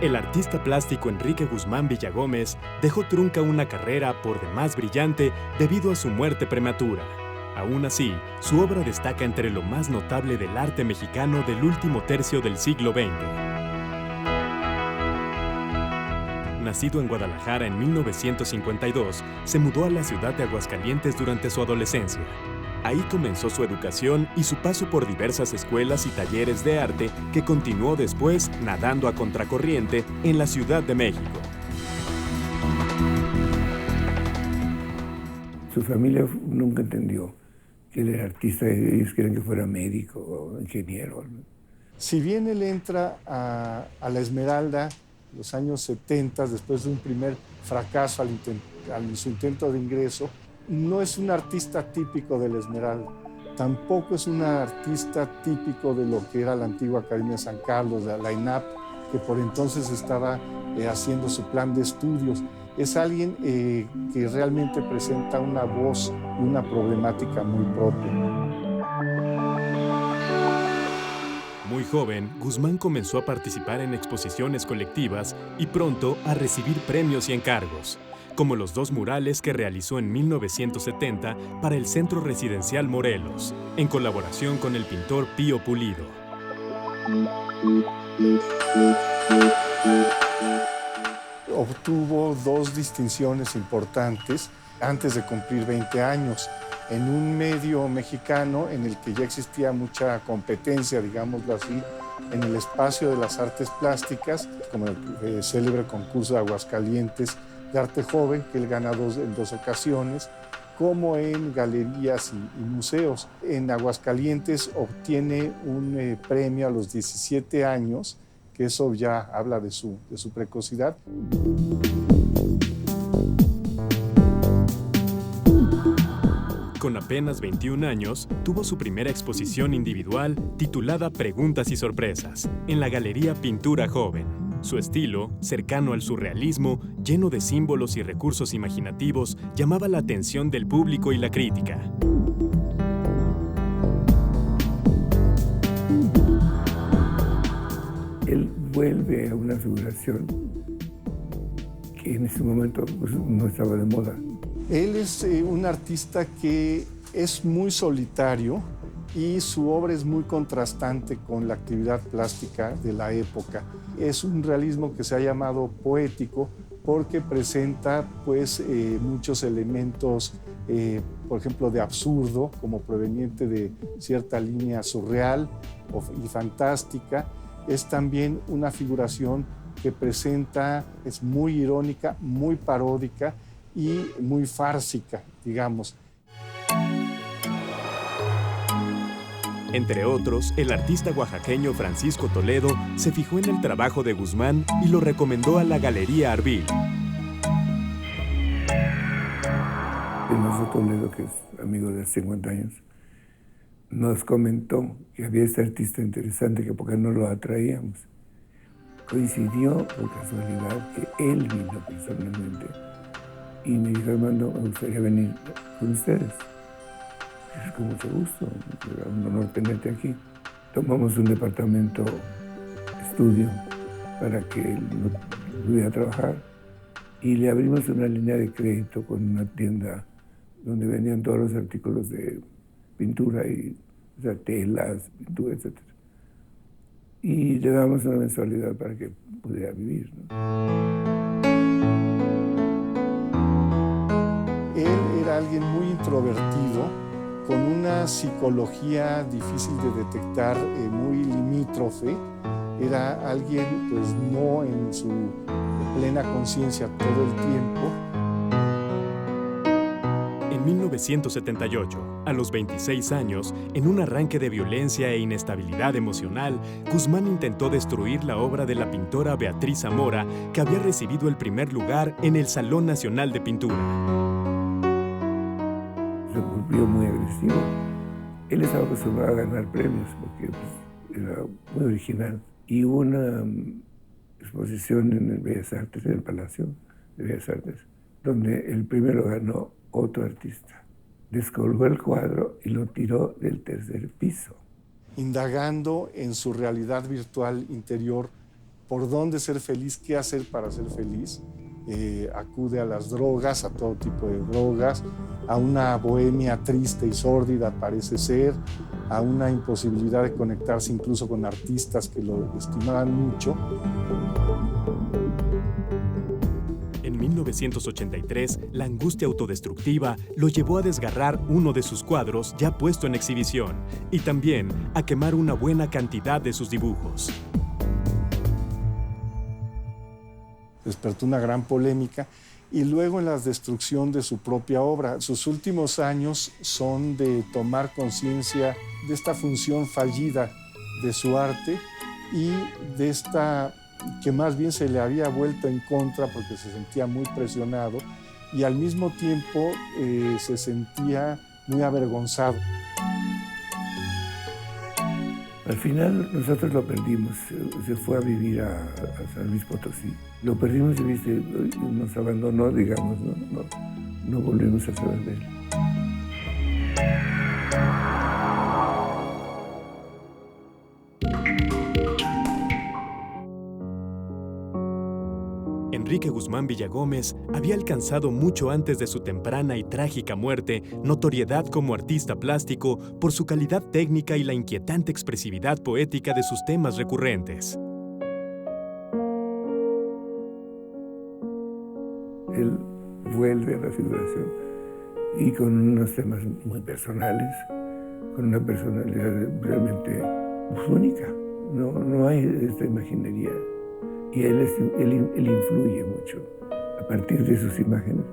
el artista plástico Enrique Guzmán Villagómez dejó trunca una carrera por demás brillante debido a su muerte prematura. Aún así, su obra destaca entre lo más notable del arte mexicano del último tercio del siglo XX. Nacido en Guadalajara en 1952, se mudó a la ciudad de Aguascalientes durante su adolescencia. Ahí comenzó su educación y su paso por diversas escuelas y talleres de arte que continuó después nadando a contracorriente en la Ciudad de México. Su familia nunca entendió que él era artista, ellos querían que fuera médico o ingeniero. Si bien él entra a la Esmeralda en los años 70, después de un primer fracaso al su intento de ingreso, no es un artista típico de la Esmeralda, tampoco es un artista típico de lo que era la antigua Academia San Carlos, la INAP, que por entonces estaba haciendo su plan de estudios. Es alguien que realmente presenta una voz y una problemática muy propia. Muy joven, Guzmán comenzó a participar en exposiciones colectivas y pronto a recibir premios y encargos, como los 2 murales que realizó en 1970 para el Centro Residencial Morelos, en colaboración con el pintor Pío Pulido. Obtuvo 2 distinciones importantes antes de cumplir 20 años, en un medio mexicano en el que ya existía mucha competencia, digámoslo así, en el espacio de las artes plásticas, como el célebre concurso de Aguascalientes de arte joven, que él gana en 2 ocasiones, como en galerías y museos. En Aguascalientes obtiene un premio a los 17 años, que eso ya habla de su precocidad. Con apenas 21 años, tuvo su primera exposición individual titulada Preguntas y Sorpresas, en la Galería Pintura Joven. Su estilo, cercano al surrealismo, lleno de símbolos y recursos imaginativos, llamaba la atención del público y la crítica. Él vuelve a una figuración que en ese momento pues, no estaba de moda. Él es un artista que es muy solitario y su obra es muy contrastante con la actividad plástica de la época. Es un realismo que se ha llamado poético porque presenta pues, muchos elementos, por ejemplo, de absurdo, como proveniente de cierta línea surreal y fantástica. Es también una figuración que presenta, es muy irónica, muy paródica y muy fársica, digamos. Entre otros, el artista oaxaqueño Francisco Toledo se fijó en el trabajo de Guzmán y lo recomendó a la Galería Arbil. Hermoso Toledo, que es amigo de hace 50 años, nos comentó que había este artista interesante, que por qué no lo atraíamos. Coincidió por casualidad que él vino personalmente y me dijo: Armando, me gustaría venir con ustedes. Es con mucho gusto, era un honor tenerte aquí. Tomamos un departamento estudio para que él pudiera trabajar y le abrimos una línea de crédito con una tienda donde vendían todos los artículos de pintura, o sea, telas, pintura, etc. Y le damos una mensualidad para que pudiera vivir, ¿no? Él era alguien muy introvertido, con una psicología difícil de detectar, muy limítrofe. Era alguien, pues, no en su plena conciencia todo el tiempo. En 1978, a los 26 años, en un arranque de violencia e inestabilidad emocional, Guzmán intentó destruir la obra de la pintora Beatriz Zamora, que había recibido el primer lugar en el Salón Nacional de Pintura. Se volvió muy agresivo. Él estaba acostumbrado a ganar premios porque pues, era muy original. Y hubo una exposición en el Bellas Artes, en el Palacio de Bellas Artes, donde el primero ganó otro artista. Descolgó el cuadro y lo tiró del 3er piso. Indagando en su realidad virtual interior por dónde ser feliz, qué hacer para ser feliz. Acude a las drogas, a todo tipo de drogas, a una bohemia triste y sórdida parece ser, a una imposibilidad de conectarse incluso con artistas que lo estimaban mucho. En 1983, la angustia autodestructiva lo llevó a desgarrar uno de sus cuadros ya puesto en exhibición y también a quemar una buena cantidad de sus dibujos. Despertó una gran polémica y luego en la destrucción de su propia obra. Sus últimos años son de tomar conciencia de esta función fallida de su arte y de esta que más bien se le había vuelto en contra porque se sentía muy presionado y al mismo tiempo se sentía muy avergonzado. Al final nosotros lo perdimos, se fue a vivir a San Luis Potosí. Lo perdimos y viste, nos abandonó, digamos, no volvimos a saber de él. Enrique Guzmán Villagómez había alcanzado mucho antes de su temprana y trágica muerte notoriedad como artista plástico por su calidad técnica y la inquietante expresividad poética de sus temas recurrentes. Él vuelve a la figuración y con unos temas muy personales, con una personalidad realmente única. No hay esta imaginería. Y él influye mucho. A partir de sus imágenes,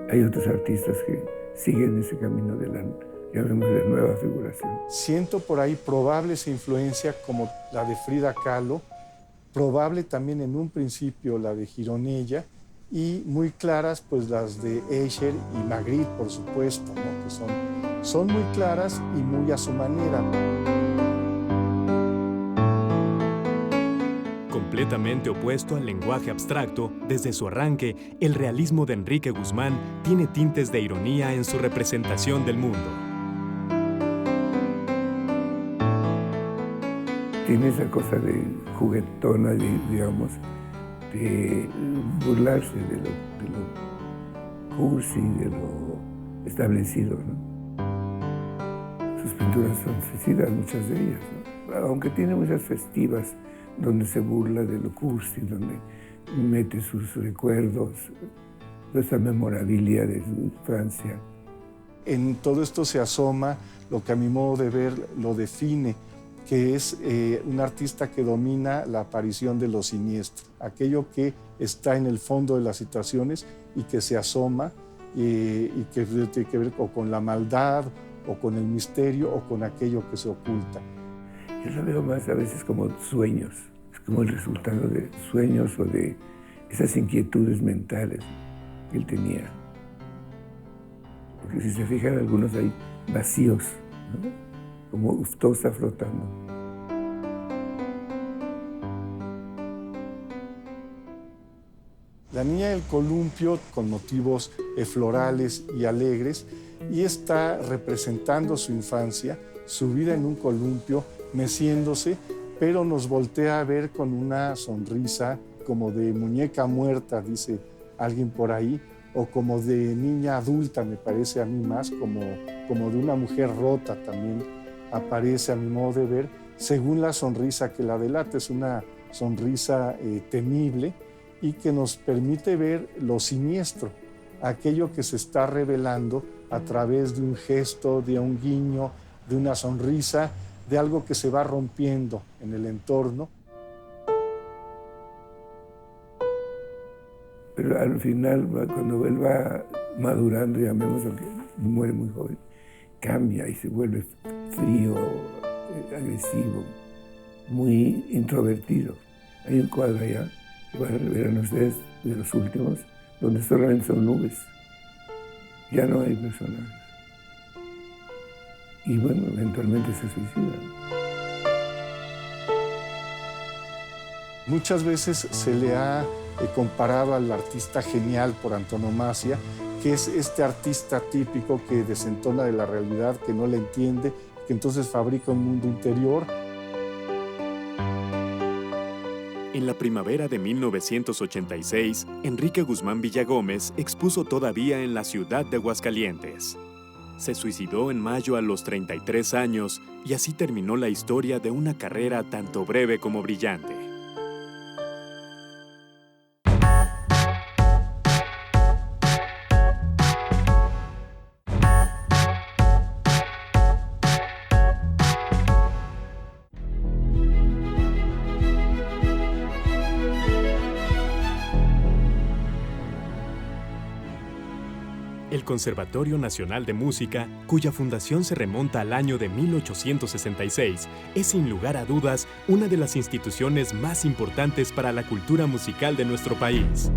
hay otros artistas que siguen ese camino de la, llamémosle, nueva figuración. Siento por ahí probable esa influencia como la de Frida Kahlo, probable también en un principio la de Gironella, y muy claras pues las de Escher y Magritte, por supuesto, ¿no? Que son muy claras y muy a su manera. Completamente opuesto al lenguaje abstracto, desde su arranque, el realismo de Enrique Guzmán tiene tintes de ironía en su representación del mundo. Tiene esa cosa de juguetona, digamos, de burlarse de lo cursi, de lo establecido, ¿no? Sus pinturas son suicidas, muchas de ellas, ¿no? Aunque tiene muchas festivas, donde se burla de lo cursi, donde mete sus recuerdos, esa memorabilia de su infancia. En todo esto se asoma lo que a mi modo de ver lo define, que es un artista que domina la aparición de lo siniestro, aquello que está en el fondo de las situaciones y que se asoma y que tiene que ver o con la maldad, o con el misterio, o con aquello que se oculta. Yo lo veo más a veces como sueños, es como el resultado de sueños o de esas inquietudes mentales que él tenía. Porque si se fijan, algunos hay vacíos, ¿no? Como todo está flotando. La niña del columpio, con motivos florales y alegres, y está representando su infancia, su vida en un columpio, meciéndose, pero nos voltea a ver con una sonrisa como de muñeca muerta, dice alguien por ahí, o como de niña adulta, me parece a mí más, como de una mujer rota también aparece a mi modo de ver, según la sonrisa que la delata. Es una sonrisa temible y que nos permite ver lo siniestro, aquello que se está revelando a través de un gesto, de un guiño, de una sonrisa, de algo que se va rompiendo en el entorno. Pero al final, cuando él va madurando, llamémoslo, que muere muy joven, cambia y se vuelve frío, agresivo, muy introvertido. Hay un cuadro allá, que verán ustedes, de los últimos, donde solamente son nubes. Ya no hay personajes. Y bueno, eventualmente se suicidan. Muchas veces se le ha comparado al artista genial por antonomasia, que es este artista típico que desentona de la realidad, que no la entiende, que entonces fabrica un mundo interior. En la primavera de 1986, Enrique Guzmán Villagómez expuso todavía en la ciudad de Aguascalientes. Se suicidó en mayo a los 33 años y así terminó la historia de una carrera tanto breve como brillante. El Conservatorio Nacional de Música, cuya fundación se remonta al año de 1866, es sin lugar a dudas una de las instituciones más importantes para la cultura musical de nuestro país.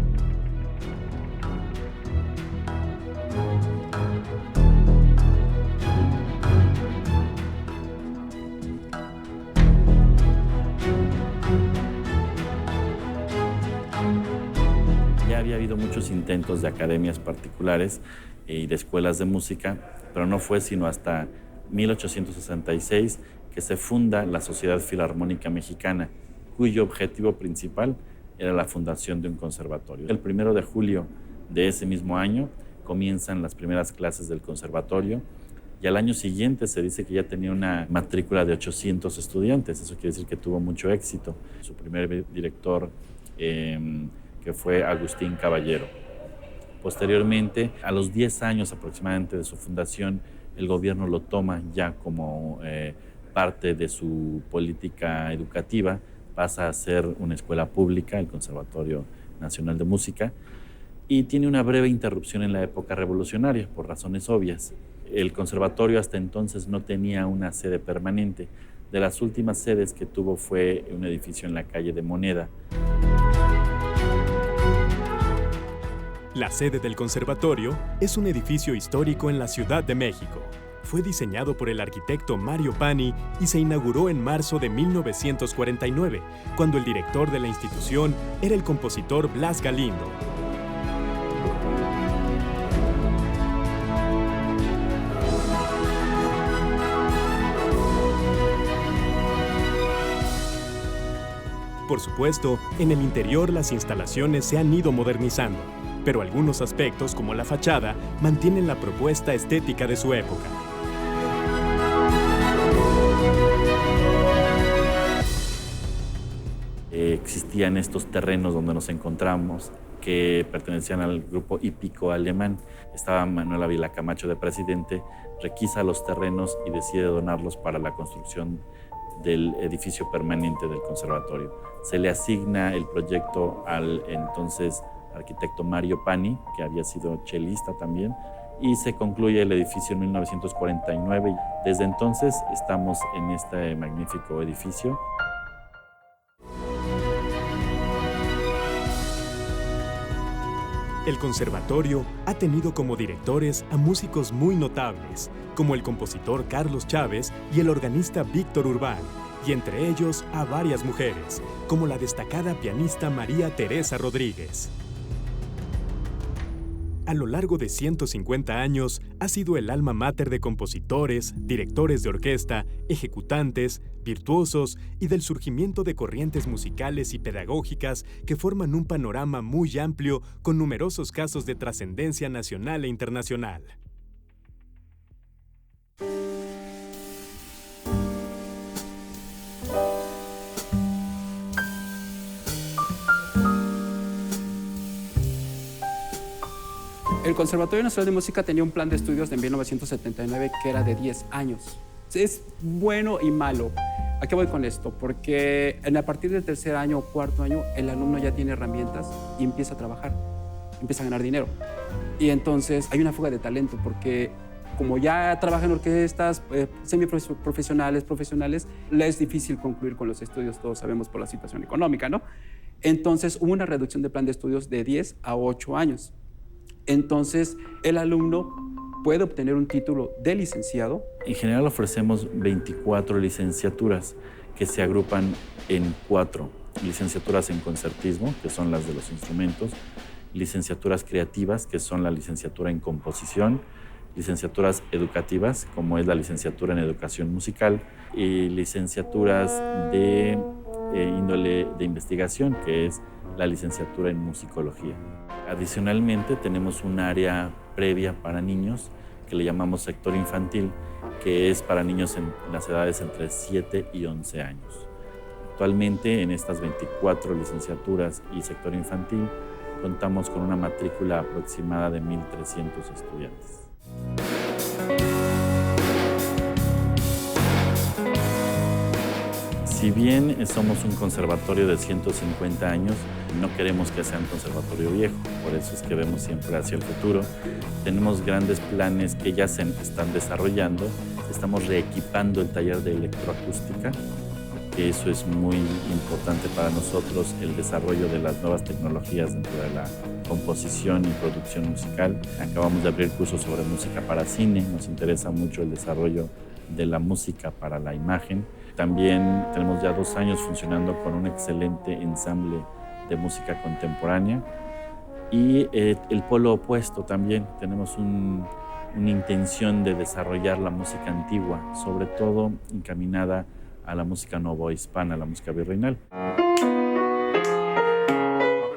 Ya había habido muchos intentos de academias particulares y de escuelas de música, pero no fue sino hasta 1866 que se funda la Sociedad Filarmónica Mexicana, cuyo objetivo principal era la fundación de un conservatorio. El 1 de julio de ese mismo año comienzan las primeras clases del conservatorio y al año siguiente se dice que ya tenía una matrícula de 800 estudiantes. Eso quiere decir que tuvo mucho éxito. Su primer director, que fue Agustín Caballero. Posteriormente, a los 10 años aproximadamente de su fundación, el gobierno lo toma ya como parte de su política educativa, pasa a ser una escuela pública, el Conservatorio Nacional de Música, y tiene una breve interrupción en la época revolucionaria, por razones obvias. El conservatorio hasta entonces no tenía una sede permanente. De las últimas sedes que tuvo fue un edificio en la calle de Moneda. La sede del conservatorio es un edificio histórico en la Ciudad de México. Fue diseñado por el arquitecto Mario Pani y se inauguró en marzo de 1949, cuando el director de la institución era el compositor Blas Galindo. Por supuesto, en el interior las instalaciones se han ido modernizando, pero algunos aspectos, como la fachada, mantienen la propuesta estética de su época. Existían estos terrenos donde nos encontramos que pertenecían al grupo hípico alemán. Estaba Manuel Ávila Camacho de presidente, requisa los terrenos y decide donarlos para la construcción del edificio permanente del conservatorio. Se le asigna el proyecto al entonces arquitecto Mario Pani, que había sido chelista también, y se concluye el edificio en 1949. Desde entonces estamos en este magnífico edificio. El conservatorio ha tenido como directores a músicos muy notables, como el compositor Carlos Chávez y el organista Víctor Urbán, y entre ellos a varias mujeres, como la destacada pianista María Teresa Rodríguez. A lo largo de 150 años, ha sido el alma mater de compositores, directores de orquesta, ejecutantes, virtuosos y del surgimiento de corrientes musicales y pedagógicas que forman un panorama muy amplio con numerosos casos de trascendencia nacional e internacional. El Conservatorio Nacional de Música tenía un plan de estudios de 1979 que era de 10 años. Es bueno y malo. ¿A qué voy con esto? Porque a partir del tercer año o cuarto año, el alumno ya tiene herramientas y empieza a trabajar, empieza a ganar dinero. Y entonces hay una fuga de talento porque como ya trabaja en orquestas semiprofesionales, profesionales, le es difícil concluir con los estudios, todos sabemos por la situación económica, ¿no? Entonces hubo una reducción de plan de estudios de 10 a 8 años. Entonces, el alumno puede obtener un título de licenciado. En general ofrecemos 24 licenciaturas que se agrupan en 4. Licenciaturas en concertismo, que son las de los instrumentos, licenciaturas creativas, que son la licenciatura en composición, licenciaturas educativas, como es la licenciatura en educación musical, y licenciaturas de índole de investigación, que es la licenciatura en musicología. Adicionalmente, tenemos un área previa para niños que le llamamos sector infantil, que es para niños en las edades entre 7 y 11 años. Actualmente, en estas 24 licenciaturas y sector infantil, contamos con una matrícula aproximada de 1,300 estudiantes. Si bien somos un conservatorio de 150 años, no queremos que sea un conservatorio viejo, por eso es que vemos siempre hacia el futuro. Tenemos grandes planes que ya se están desarrollando. Estamos reequipando el taller de electroacústica, que eso es muy importante para nosotros, el desarrollo de las nuevas tecnologías dentro de la composición y producción musical. Acabamos de abrir cursos sobre música para cine, nos interesa mucho el desarrollo de la música para la imagen. También tenemos ya 2 años funcionando con un excelente ensamble de música contemporánea. Y el polo opuesto también, tenemos una intención de desarrollar la música antigua, sobre todo encaminada a la música novohispana, a la música virreinal.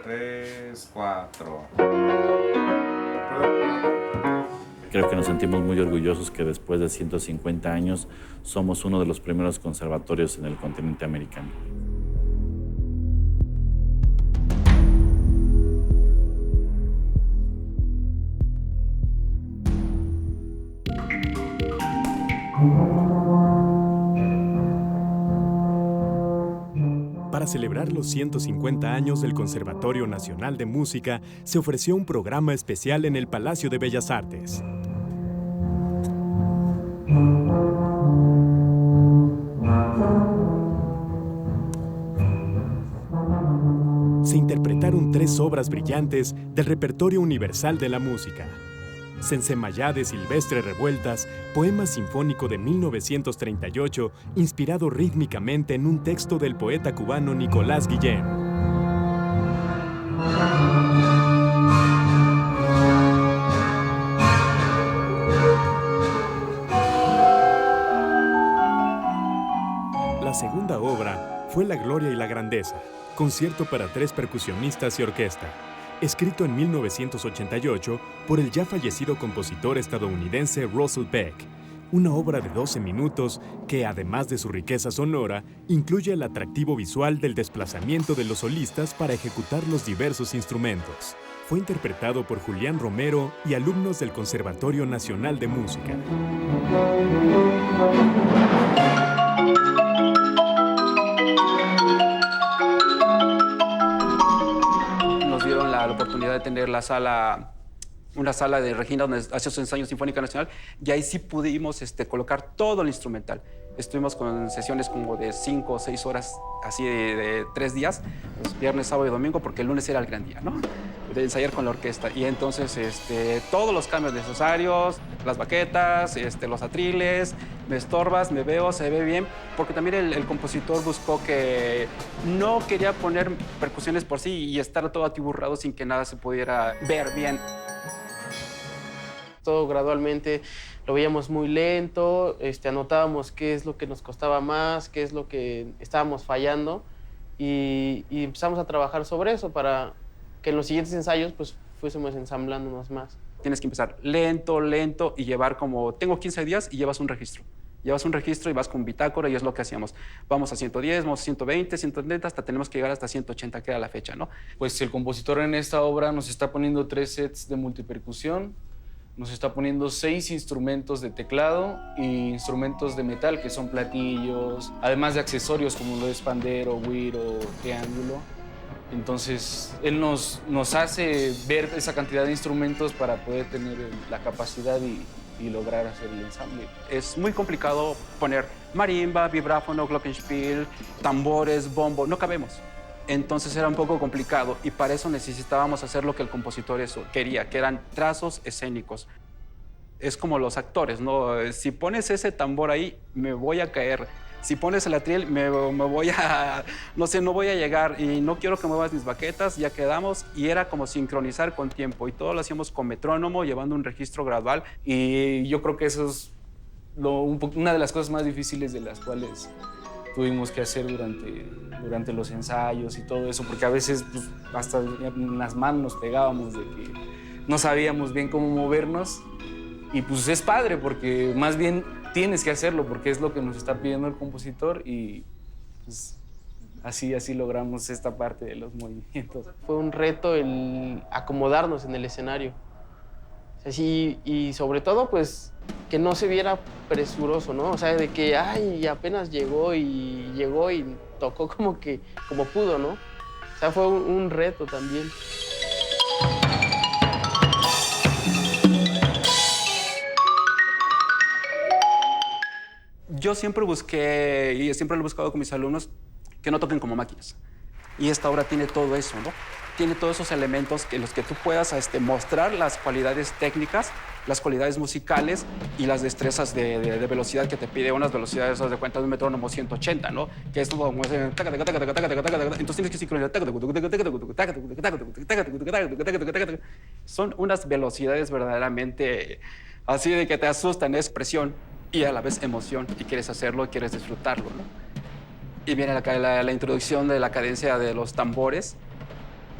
3, 4. Creo que nos sentimos muy orgullosos que después de 150 años somos uno de los primeros conservatorios en el continente americano. Para celebrar los 150 años del Conservatorio Nacional de Música, se ofreció un programa especial en el Palacio de Bellas Artes. Se interpretaron 3 obras brillantes del repertorio universal de la música: Sensemayá de Silvestre Revueltas, poema sinfónico de 1938, inspirado rítmicamente en un texto del poeta cubano Nicolás Guillén. La segunda obra fue La Gloria y la Grandeza, concierto para 3 percusionistas y orquesta, escrito en 1988 por el ya fallecido compositor estadounidense Russell Peck, una obra de 12 minutos que, además de su riqueza sonora, incluye el atractivo visual del desplazamiento de los solistas para ejecutar los diversos instrumentos. Fue interpretado por Julián Romero y alumnos del Conservatorio Nacional de Música. La oportunidad de tener una sala de Regina donde hacía su ensayo Sinfónica Nacional, y ahí sí pudimos colocar todo el instrumental. Estuvimos con sesiones como de 5 o 6 horas, así de 3 días, pues, viernes, sábado y domingo, porque el lunes era el gran día, ¿no? De ensayar con la orquesta. Y entonces todos los cambios necesarios, las baquetas, los atriles, me estorbas, me veo, se ve bien, porque también el compositor buscó que no quería poner percusiones por sí y estar todo atiburrado sin que nada se pudiera ver bien. Todo gradualmente lo veíamos muy lento, anotábamos qué es lo que nos costaba más, qué es lo que estábamos fallando y empezamos a trabajar sobre eso para que en los siguientes ensayos pues fuésemos ensamblándonos más. Tienes que empezar lento, lento y llevar como, tengo 15 días y llevas un registro. Llevas un registro y vas con bitácora y es lo que hacíamos. Vamos a 110, vamos a 120, 130, hasta tenemos que llegar hasta 180, que era la fecha, ¿no? Pues el compositor en esta obra nos está poniendo 3 sets de multipercusión, nos está poniendo 6 instrumentos de teclado y instrumentos de metal, que son platillos, además de accesorios como lo es pandero, güiro, triángulo. Entonces, él nos hace ver esa cantidad de instrumentos para poder tener la capacidad y lograr hacer el ensamble. Es muy complicado poner marimba, vibráfono, glockenspiel, tambores, bombo, no cabemos. Entonces era un poco complicado y para eso necesitábamos hacer lo que el compositor quería, que eran trazos escénicos. Es como los actores, ¿no? Si pones ese tambor ahí, me voy a caer. Si pones el atril, me voy a, no sé, no voy a llegar y no quiero que muevas mis baquetas, ya quedamos. Y era como sincronizar con tiempo y todo lo hacíamos con metrónomo, llevando un registro gradual. Y yo creo que eso es una de las cosas más difíciles de las cuales tuvimos que hacer durante los ensayos y todo eso, porque a veces pues, hasta en las manos nos pegábamos de que no sabíamos bien cómo movernos. Y pues es padre porque más bien tienes que hacerlo porque es lo que nos está pidiendo el compositor y pues así logramos esta parte de los movimientos. Fue un reto el acomodarnos en el escenario. O sea, sí, y sobre todo, pues, que no se viera presuroso, ¿no? O sea, de que, ay, apenas llegó y tocó como pudo, ¿no? O sea, fue un reto también. Yo siempre busqué, y siempre lo he buscado con mis alumnos, que no toquen como máquinas. Y esta obra tiene todo eso, ¿no? Tiene todos esos elementos en los que tú puedas mostrar las cualidades técnicas, las cualidades musicales y las destrezas de velocidad que te pide unas velocidades, haz de cuenta, de un metrónomo 180, ¿no? Que es como... Entonces tienes que sincronizar. Son unas velocidades verdaderamente así de que te asustan, expresión y a la vez emoción, y quieres hacerlo y quieres disfrutarlo, ¿no? Y viene la introducción de la cadencia de los tambores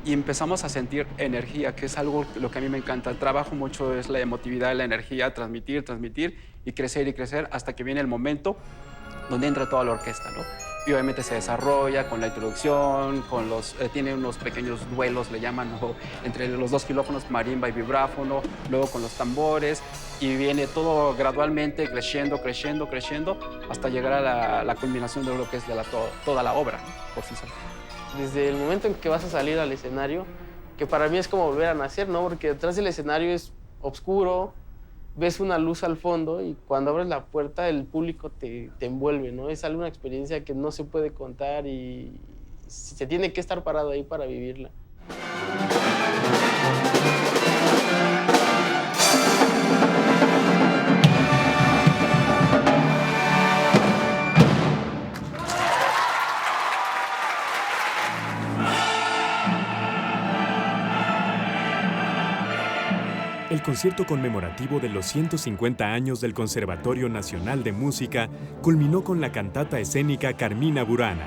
y empezamos a sentir energía, que es algo lo que a mí me encanta. Trabajo mucho es la emotividad, la energía, transmitir y crecer hasta que viene el momento donde entra toda la orquesta, ¿no? Y obviamente se desarrolla con la introducción, tiene unos pequeños duelos, le llaman, ¿no? Entre los dos xilófonos, marimba y vibráfono, luego con los tambores, y viene todo gradualmente creciendo, hasta llegar a la culminación de lo que es toda la obra, ¿no? Por sí sola. Desde el momento en que vas a salir al escenario, que para mí es como volver a nacer, ¿no? Porque detrás del escenario es oscuro, ves una luz al fondo y cuando abres la puerta el público te envuelve, ¿no? Es alguna experiencia que no se puede contar y se tiene que estar parado ahí para vivirla. El concierto conmemorativo de los 150 años del Conservatorio Nacional de Música culminó con la cantata escénica Carmina Burana,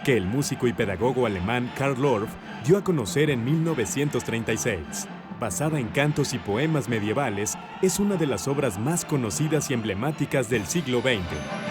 que el músico y pedagogo alemán Karl Orff dio a conocer en 1936. Basada en cantos y poemas medievales, es una de las obras más conocidas y emblemáticas del siglo XX.